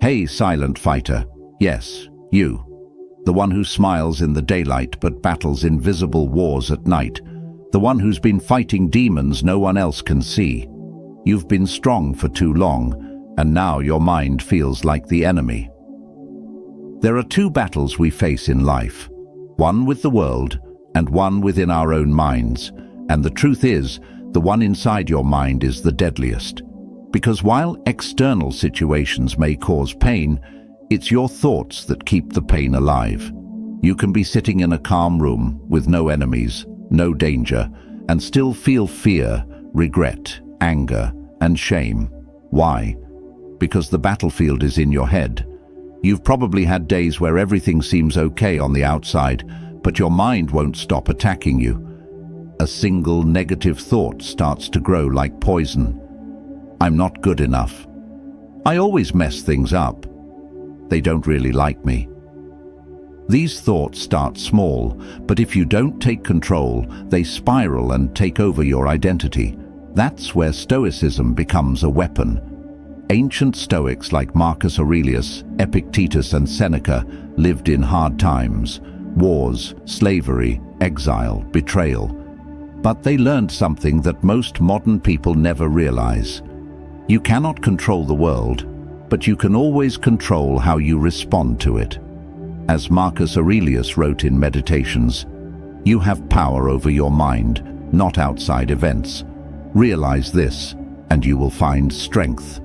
Hey, silent fighter. Yes, you. The one who smiles in the daylight but battles invisible wars at night. The one who's been fighting demons no one else can see. You've been strong for too long, and now your mind feels like the enemy. There are two battles we face in life, one with the world and one within our own minds. And the truth is, the one inside your mind is the deadliest. Because while external situations may cause pain, it's your thoughts that keep the pain alive. You can be sitting in a calm room with no enemies, no danger, and still feel fear, regret, anger, and shame. Why? Because the battlefield is in your head. You've probably had days where everything seems okay on the outside, but your mind won't stop attacking you. A single negative thought starts to grow like poison. I'm not good enough. I always mess things up. They don't really like me. These thoughts start small, but if you don't take control, they spiral and take over your identity. That's where Stoicism becomes a weapon. Ancient Stoics like Marcus Aurelius, Epictetus, and Seneca lived in hard times, wars, slavery, exile, betrayal. But they learned something that most modern people never realize. You cannot control the world, but you can always control how you respond to it. As Marcus Aurelius wrote in Meditations, you have power over your mind, not outside events. Realize this, and you will find strength.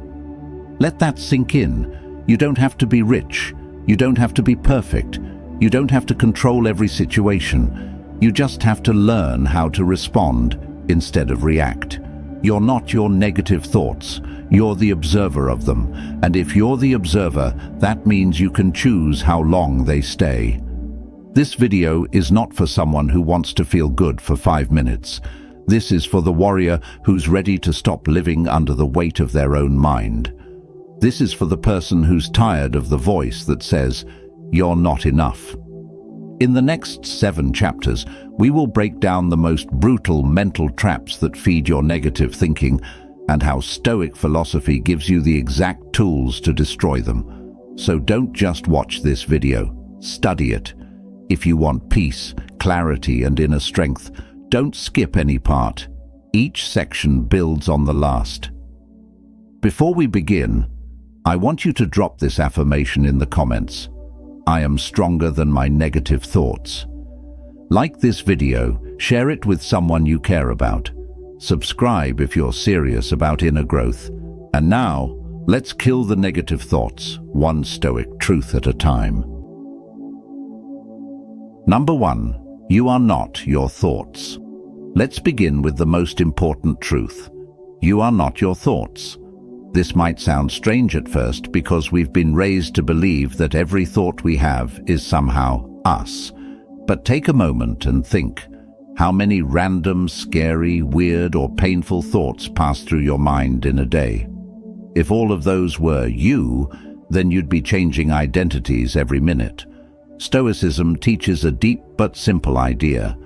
Let that sink in. You don't have to be rich. You don't have to be perfect. You don't have to control every situation. You just have to learn how to respond instead of react. You're not your negative thoughts. You're the observer of them. And if you're the observer, that means you can choose how long they stay. This video is not for someone who wants to feel good for 5 minutes. This is for the warrior who's ready to stop living under the weight of their own mind. This is for the person who's tired of the voice that says, "You're not enough." In the next 7 chapters, we will break down the most brutal mental traps that feed your negative thinking and how Stoic philosophy gives you the exact tools to destroy them. So don't just watch this video, study it. If you want peace, clarity, and inner strength, don't skip any part. Each section builds on the last. Before we begin, I want you to drop this affirmation in the comments. I am stronger than my negative thoughts. Like this video, share it with someone you care about. Subscribe if you're serious about inner growth. And now, let's kill the negative thoughts, one Stoic truth at a time. Number 1, you are not your thoughts. Let's begin with the most important truth. You are not your thoughts. This might sound strange at first because we've been raised to believe that every thought we have is somehow us. But take a moment and think. How many random, scary, weird, or painful thoughts pass through your mind in a day? If all of those were you, then you'd be changing identities every minute. Stoicism teaches a deep but simple idea.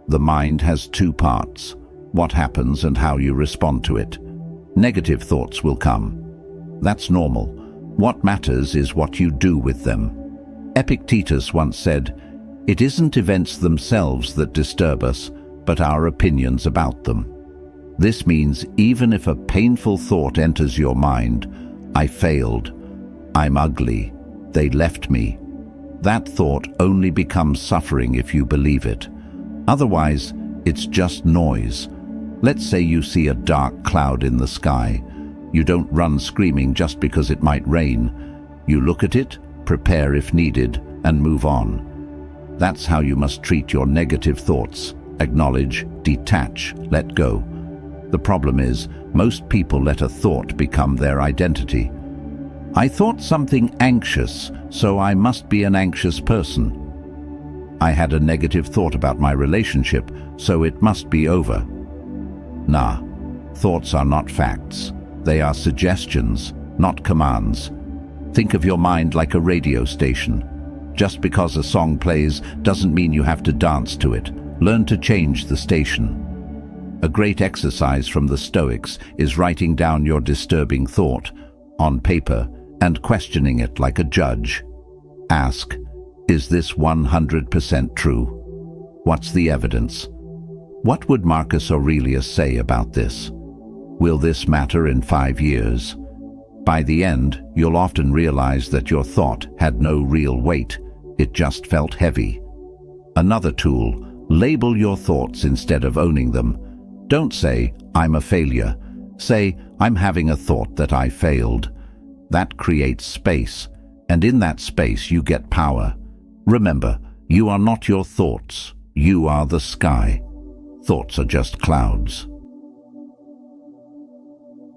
The mind has 2 parts: what happens and how you respond to it. Negative thoughts will come. That's normal. What matters is what you do with them. Epictetus once said, "It isn't events themselves that disturb us, but our opinions about them." This means even if a painful thought enters your mind, "I failed," "I'm ugly," "they left me," that thought only becomes suffering if you believe it. Otherwise, it's just noise. Let's say you see a dark cloud in the sky. You don't run screaming just because it might rain. You look at it, prepare if needed, and move on. That's how you must treat your negative thoughts. Acknowledge, detach, let go. The problem is, most people let a thought become their identity. I thought something anxious, so I must be an anxious person. I had a negative thought about my relationship, so it must be over. Nah, thoughts are not facts. They are suggestions, not commands. Think of your mind like a radio station. Just because a song plays doesn't mean you have to dance to it. Learn to change the station. A great exercise from the Stoics is writing down your disturbing thought on paper. and questioning it like a judge. Ask, is this 100% true? What's the evidence? What would Marcus Aurelius say about this? Will this matter in 5 years? By the end, you'll often realize that your thought had no real weight. It just felt heavy. Another tool, label your thoughts instead of owning them. Don't say, I'm a failure. Say, I'm having a thought that I failed. That creates space, and in that space you get power. Remember, you are not your thoughts. You are the sky. Thoughts are just clouds.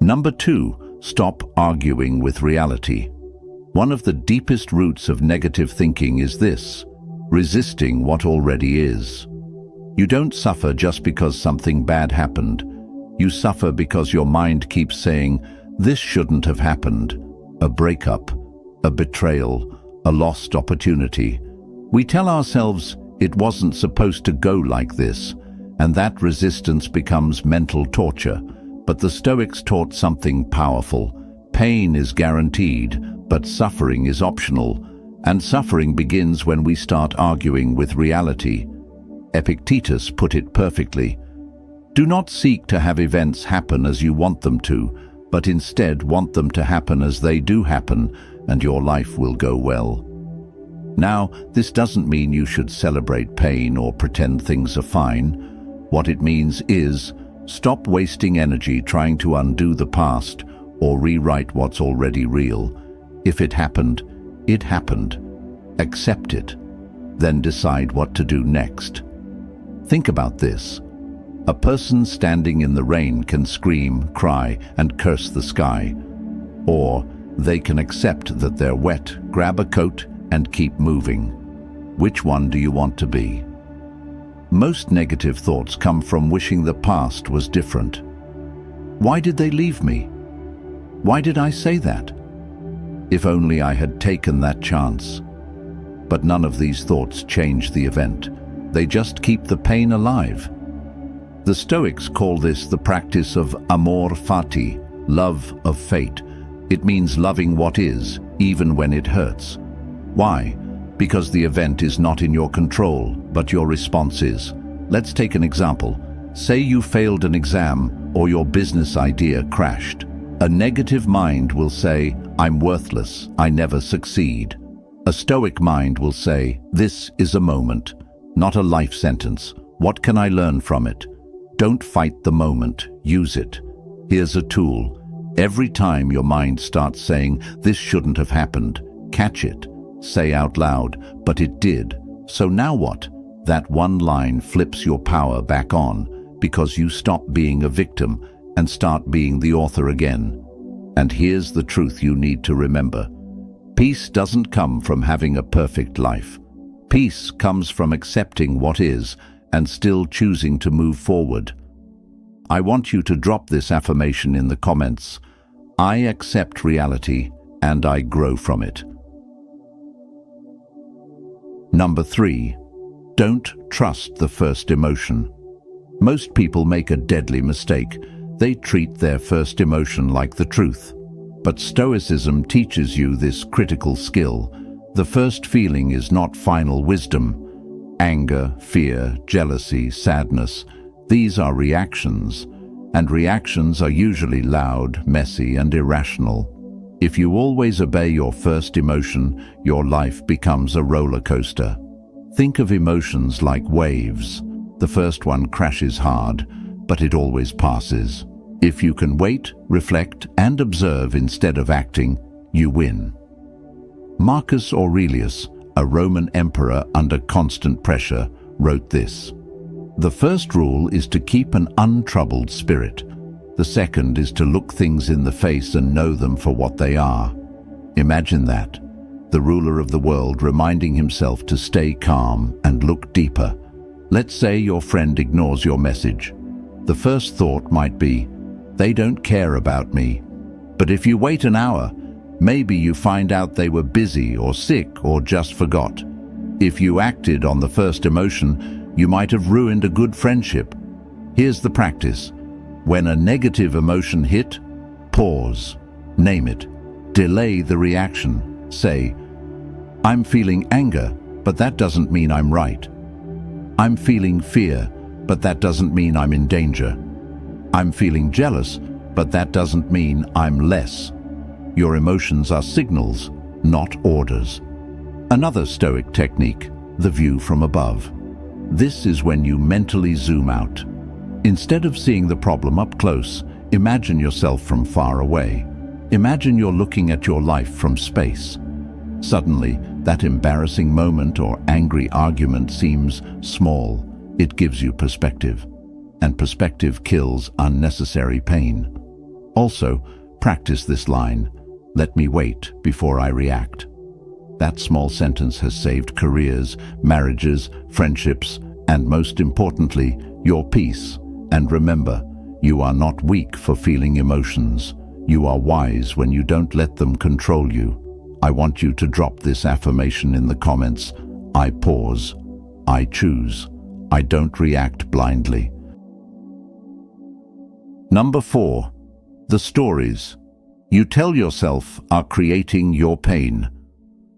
Number 2, stop arguing with reality. One of the deepest roots of negative thinking is this: resisting what already is. You don't suffer just because something bad happened. You suffer because your mind keeps saying, this shouldn't have happened. A breakup, a betrayal, a lost opportunity. We tell ourselves it wasn't supposed to go like this, and that resistance becomes mental torture. But the Stoics taught something powerful. Pain is guaranteed, but suffering is optional, and suffering begins when we start arguing with reality. Epictetus put it perfectly. Do not seek to have events happen as you want them to, but instead want them to happen as they do happen, and your life will go well. Now, this doesn't mean you should celebrate pain or pretend things are fine. What it means is, stop wasting energy trying to undo the past or rewrite what's already real. If it happened, it happened. Accept it. Then decide what to do next. Think about this. A person standing in the rain can scream, cry, and curse the sky. Or they can accept that they're wet, grab a coat, and keep moving. Which one do you want to be? Most negative thoughts come from wishing the past was different. Why did they leave me? Why did I say that? If only I had taken that chance. But none of these thoughts change the event. They just keep the pain alive. The Stoics call this the practice of amor fati, love of fate. It means loving what is, even when it hurts. Why? Because the event is not in your control, but your response is. Let's take an example. Say you failed an exam or your business idea crashed. A negative mind will say, I'm worthless, I never succeed. A Stoic mind will say, this is a moment, not a life sentence. What can I learn from it? Don't fight the moment, use it. Here's a tool. Every time your mind starts saying, this shouldn't have happened, catch it. Say out loud, but it did. So now what? That one line flips your power back on because you stop being a victim and start being the author again. And here's the truth you need to remember. Peace doesn't come from having a perfect life. Peace comes from accepting what is and still choosing to move forward. I want you to drop this affirmation in the comments. I accept reality and I grow from it. Number 3, don't trust the first emotion. Most people make a deadly mistake. They treat their first emotion like the truth. But Stoicism teaches you this critical skill. The first feeling is not final wisdom. Anger, fear, jealousy, sadness, these are reactions. And reactions are usually loud, messy, and irrational. If you always obey your first emotion, your life becomes a roller coaster. Think of emotions like waves. The first one crashes hard, but it always passes. If you can wait, reflect, and observe instead of acting, you win. Marcus Aurelius, a Roman emperor under constant pressure, wrote this: the first rule is to keep an untroubled spirit. The second is to look things in the face and know them for what they are. Imagine that. The ruler of the world reminding himself to stay calm and look deeper. Let's say your friend ignores your message. The first thought might be, they don't care about me. But if you wait an hour, maybe you find out they were busy or sick or just forgot. If you acted on the first emotion, you might have ruined a good friendship. Here's the practice. When a negative emotion hit, pause, name it. Delay the reaction. Say, I'm feeling anger, but that doesn't mean I'm right. I'm feeling fear, but that doesn't mean I'm in danger. I'm feeling jealous, but that doesn't mean I'm less. Your emotions are signals, not orders. Another Stoic technique, the view from above. This is when you mentally zoom out. Instead of seeing the problem up close, imagine yourself from far away. Imagine you're looking at your life from space. Suddenly, that embarrassing moment or angry argument seems small. It gives you perspective, and perspective kills unnecessary pain. Also, practice this line, let me wait before I react. That small sentence has saved careers, marriages, friendships, and most importantly, your peace. And remember, you are not weak for feeling emotions. You are wise when you don't let them control you. I want you to drop this affirmation in the comments. I pause. I choose. I don't react blindly. Number 4. The stories you tell yourself are creating your pain.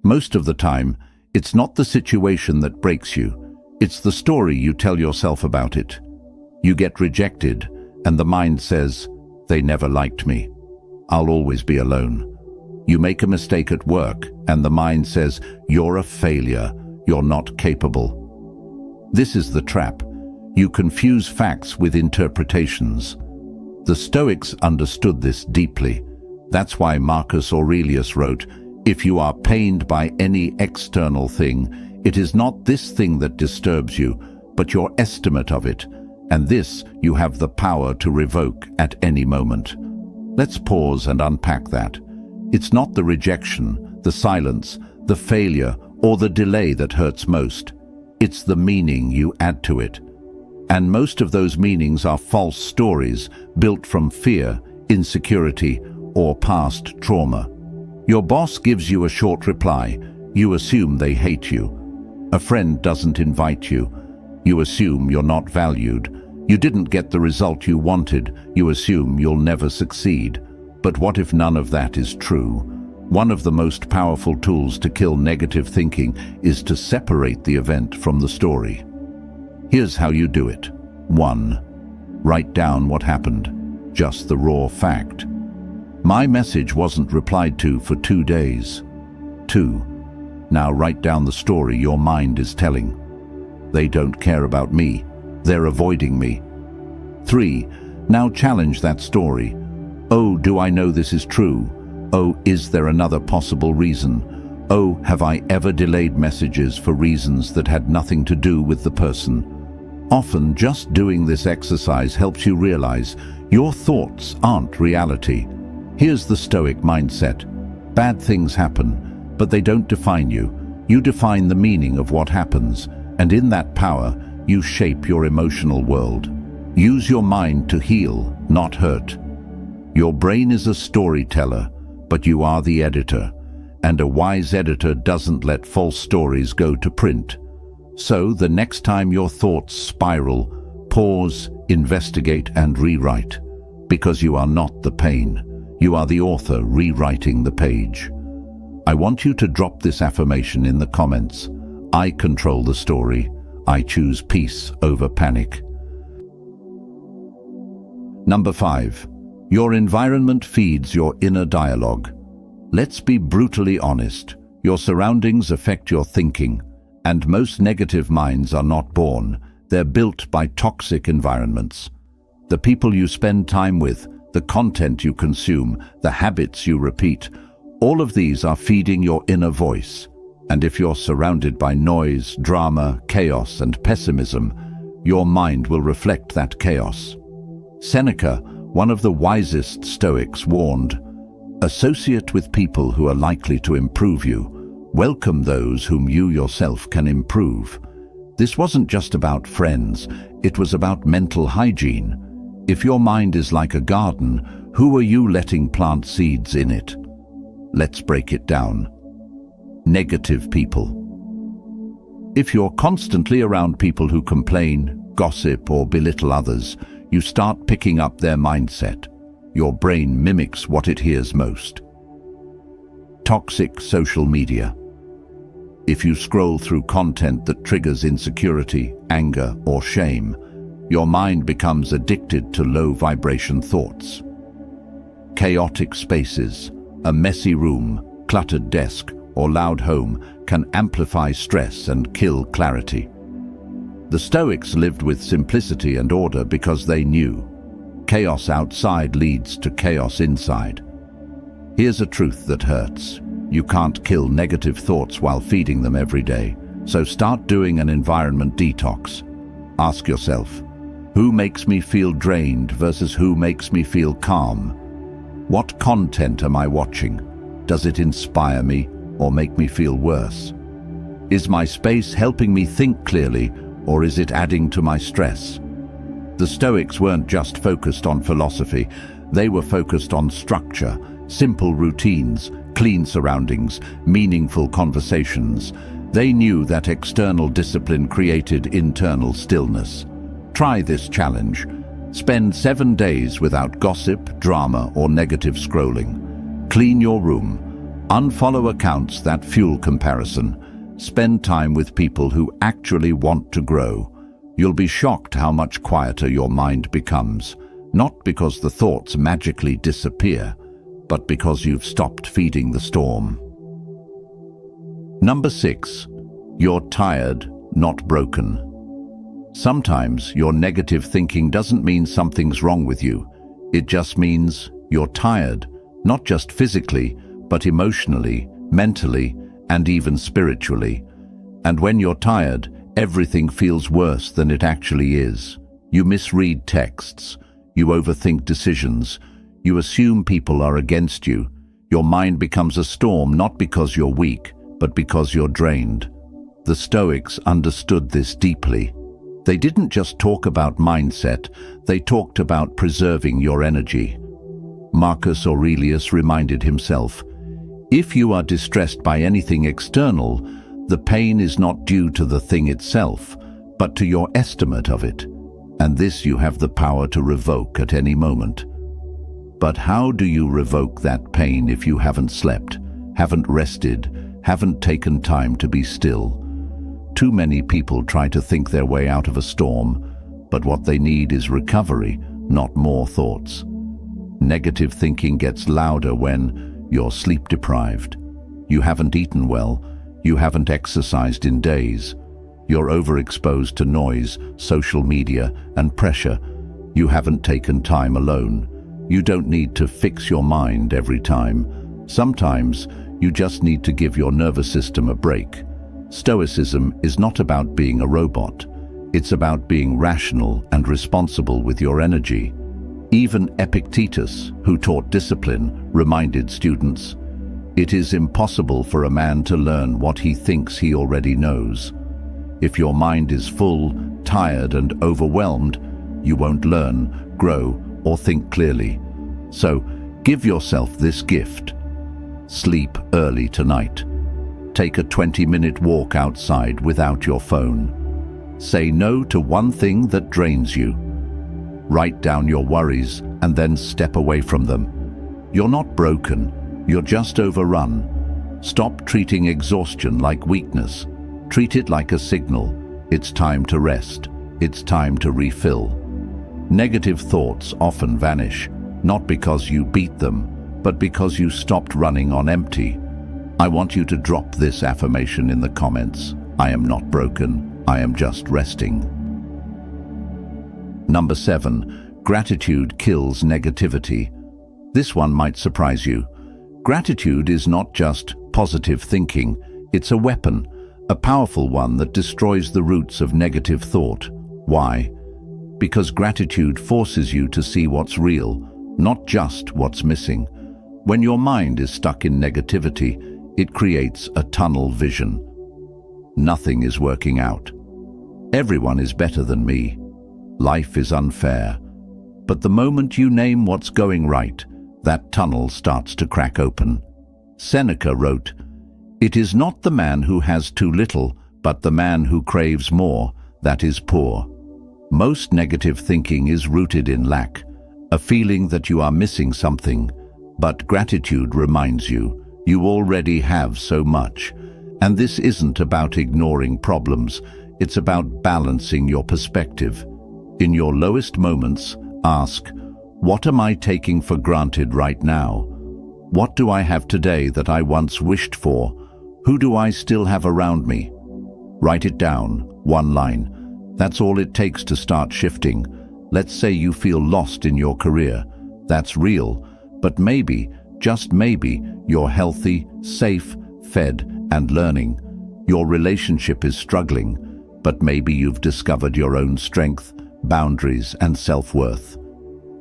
Most of the time, it's not the situation that breaks you. It's the story you tell yourself about it. You get rejected, and the mind says, they never liked me. I'll always be alone. You make a mistake at work, and the mind says, you're a failure. You're not capable. This is the trap. You confuse facts with interpretations. The Stoics understood this deeply. That's why Marcus Aurelius wrote, if you are pained by any external thing, it is not this thing that disturbs you, but your estimate of it, and this you have the power to revoke at any moment. Let's pause and unpack that. It's not the rejection, the silence, the failure, or the delay that hurts most. It's the meaning you add to it. And most of those meanings are false stories built from fear, insecurity, or past trauma. Your boss gives you a short reply. You assume they hate you. A friend doesn't invite you. You assume you're not valued. You didn't get the result you wanted. You assume you'll never succeed. But what if none of that is true? One of the most powerful tools to kill negative thinking is to separate the event from the story. Here's how you do it. 1. Write down what happened. Just the raw fact. My message wasn't replied to for 2 days. 2. Now write down the story your mind is telling. They don't care about me. They're avoiding me. 3. Now challenge that story. Oh, do I know this is true? Oh, is there another possible reason? Oh, have I ever delayed messages for reasons that had nothing to do with the person? Often, just doing this exercise helps you realize your thoughts aren't reality. Here's the Stoic mindset. Bad things happen, but they don't define you. You define the meaning of what happens, and in that power, you shape your emotional world. Use your mind to heal, not hurt. Your brain is a storyteller, but you are the editor, and a wise editor doesn't let false stories go to print. So, the next time your thoughts spiral, pause, investigate, and rewrite. Because you are not the pain. You are the author rewriting the page. I want you to drop this affirmation in the comments. I control the story. I choose peace over panic. Number 5. Your environment feeds your inner dialogue. Let's be brutally honest. Your surroundings affect your thinking. And most negative minds are not born. They're built by toxic environments. The people you spend time with, the content you consume, the habits you repeat, all of these are feeding your inner voice. And if you're surrounded by noise, drama, chaos, and pessimism, your mind will reflect that chaos. Seneca, one of the wisest Stoics, warned, associate with people who are likely to improve you. Welcome those whom you yourself can improve. This wasn't just about friends, it was about mental hygiene. If your mind is like a garden, who are you letting plant seeds in it? Let's break it down. Negative people. If you're constantly around people who complain, gossip, or belittle others, you start picking up their mindset. Your brain mimics what it hears most. Toxic social media. If you scroll through content that triggers insecurity, anger, or shame, your mind becomes addicted to low-vibration thoughts. Chaotic spaces, a messy room, cluttered desk, or loud home can amplify stress and kill clarity. The Stoics lived with simplicity and order because they knew chaos outside leads to chaos inside. Here's a truth that hurts. You can't kill negative thoughts while feeding them every day. So start doing an environment detox. Ask yourself, who makes me feel drained versus who makes me feel calm? What content am I watching? Does it inspire me or make me feel worse? Is my space helping me think clearly, or is it adding to my stress? The Stoics weren't just focused on philosophy, they were focused on structure, simple routines, clean surroundings, meaningful conversations. They knew that external discipline created internal stillness. Try this challenge. Spend 7 days without gossip, drama, or negative scrolling. Clean your room. Unfollow accounts that fuel comparison. Spend time with people who actually want to grow. You'll be shocked how much quieter your mind becomes, not because the thoughts magically disappear, but because you've stopped feeding the storm. Number 6. You're tired, not broken. Sometimes your negative thinking doesn't mean something's wrong with you. It just means you're tired, not just physically, but emotionally, mentally, and even spiritually. And when you're tired, everything feels worse than it actually is. You misread texts, you overthink decisions, you assume people are against you. Your mind becomes a storm not because you're weak, but because you're drained. The Stoics understood this deeply. They didn't just talk about mindset, they talked about preserving your energy. Marcus Aurelius reminded himself, if you are distressed by anything external, the pain is not due to the thing itself, but to your estimate of it, and this you have the power to revoke at any moment. But how do you revoke that pain if you haven't slept, haven't rested, haven't taken time to be still? Too many people try to think their way out of a storm, but what they need is recovery, not more thoughts. Negative thinking gets louder when you're sleep-deprived, you haven't eaten well, you haven't exercised in days, you're overexposed to noise, social media, and pressure, you haven't taken time alone. You don't need to fix your mind every time. Sometimes you just need to give your nervous system a break. Stoicism is not about being a robot. It's about being rational and responsible with your energy. Even Epictetus, who taught discipline, reminded students, it is impossible for a man to learn what he thinks he already knows. If your mind is full, tired, and overwhelmed, you won't learn, grow, or think clearly. So, give yourself this gift. Sleep early tonight. Take a 20-minute walk outside without your phone. Say no to one thing that drains you. Write down your worries and then step away from them. You're not broken, you're just overrun. Stop treating exhaustion like weakness. Treat it like a signal. It's time to rest. It's time to refill. Negative thoughts often vanish, not because you beat them, but because you stopped running on empty. I want you to drop this affirmation in the comments. I am not broken, I am just resting. Number 7. Gratitude kills negativity. This one might surprise you. Gratitude is not just positive thinking, it's a weapon, a powerful one that destroys the roots of negative thought. Why? Because gratitude forces you to see what's real, not just what's missing. When your mind is stuck in negativity, it creates a tunnel vision. Nothing is working out. Everyone is better than me. Life is unfair. But the moment you name what's going right, that tunnel starts to crack open. Seneca wrote, "It is not the man who has too little, but the man who craves more, that is poor." Most negative thinking is rooted in lack, a feeling that you are missing something, but gratitude reminds you, You already have so much. And this isn't about ignoring problems, it's about balancing your perspective. In your lowest moments, ask, what am I taking for granted right now? What do I have today that I once wished for? Who do I still have around me? Write it down, one line. That's all it takes to start shifting. Let's say you feel lost in your career. That's real, but maybe, just maybe, you're healthy, safe, fed, and learning. Your relationship is struggling, but maybe you've discovered your own strength, boundaries, and self-worth.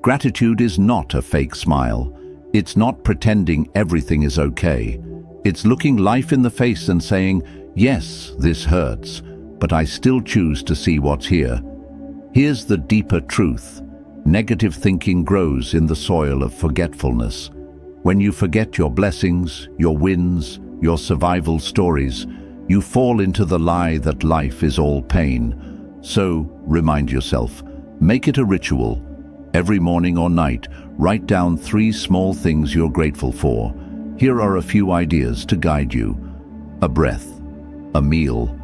Gratitude is not a fake smile. It's not pretending everything is okay. It's looking life in the face and saying, yes, this hurts, but I still choose to see what's here. Here's the deeper truth. Negative thinking grows in the soil of forgetfulness. When you forget your blessings, your wins, your survival stories, you fall into the lie that life is all pain. So, remind yourself, make it a ritual. Every morning or night, write down 3 small things you're grateful for. Here are a few ideas to guide you. A breath, a meal,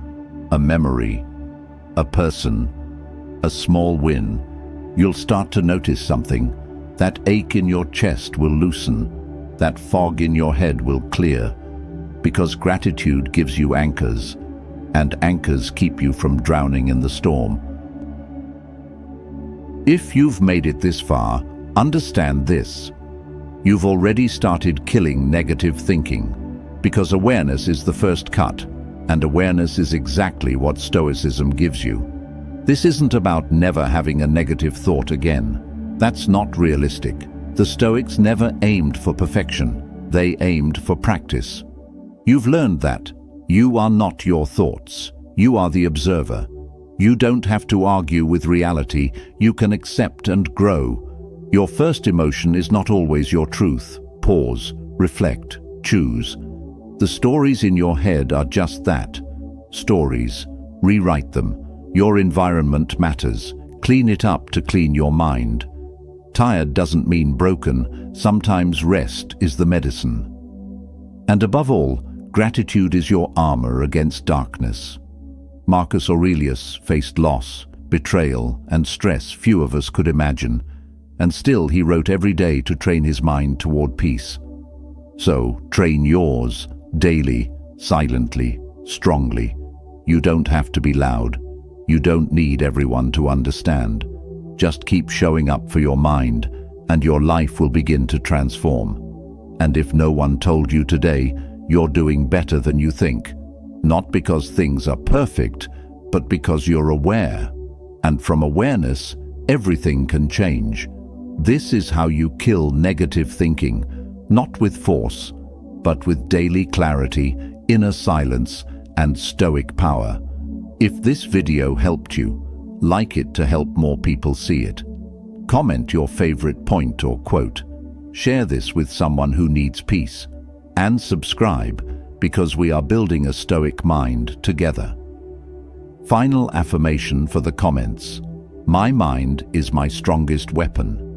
a memory, a person, a small win. You'll start to notice something. That ache in your chest will loosen. That fog in your head will clear. Because gratitude gives you anchors, and anchors keep you from drowning in the storm. If you've made it this far, understand this. You've already started killing negative thinking, because awareness is the first cut, and awareness is exactly what Stoicism gives you. This isn't about never having a negative thought again. That's not realistic. The Stoics never aimed for perfection. They aimed for practice. You've learned that. You are not your thoughts. You are the observer. You don't have to argue with reality. You can accept and grow. Your first emotion is not always your truth. Pause, reflect, choose. The stories in your head are just that. Stories. Rewrite them. Your environment matters. Clean it up to clean your mind. Tired doesn't mean broken. Sometimes rest is the medicine. And above all, gratitude is your armor against darkness. Marcus Aurelius faced loss, betrayal, and stress few of us could imagine, and still he wrote every day to train his mind toward peace. So, train yours, daily, silently, strongly. You don't have to be loud. You don't need everyone to understand. Just keep showing up for your mind, and your life will begin to transform. And if no one told you today, you're doing better than you think. Not because things are perfect, but because you're aware. And from awareness, everything can change. This is how you kill negative thinking, not with force, but with daily clarity, inner silence, and stoic power. If this video helped you, like it to help more people see it. Comment your favorite point or quote. Share this with someone who needs peace. And subscribe, because we are building a stoic mind together. Final affirmation for the comments. My mind is my strongest weapon.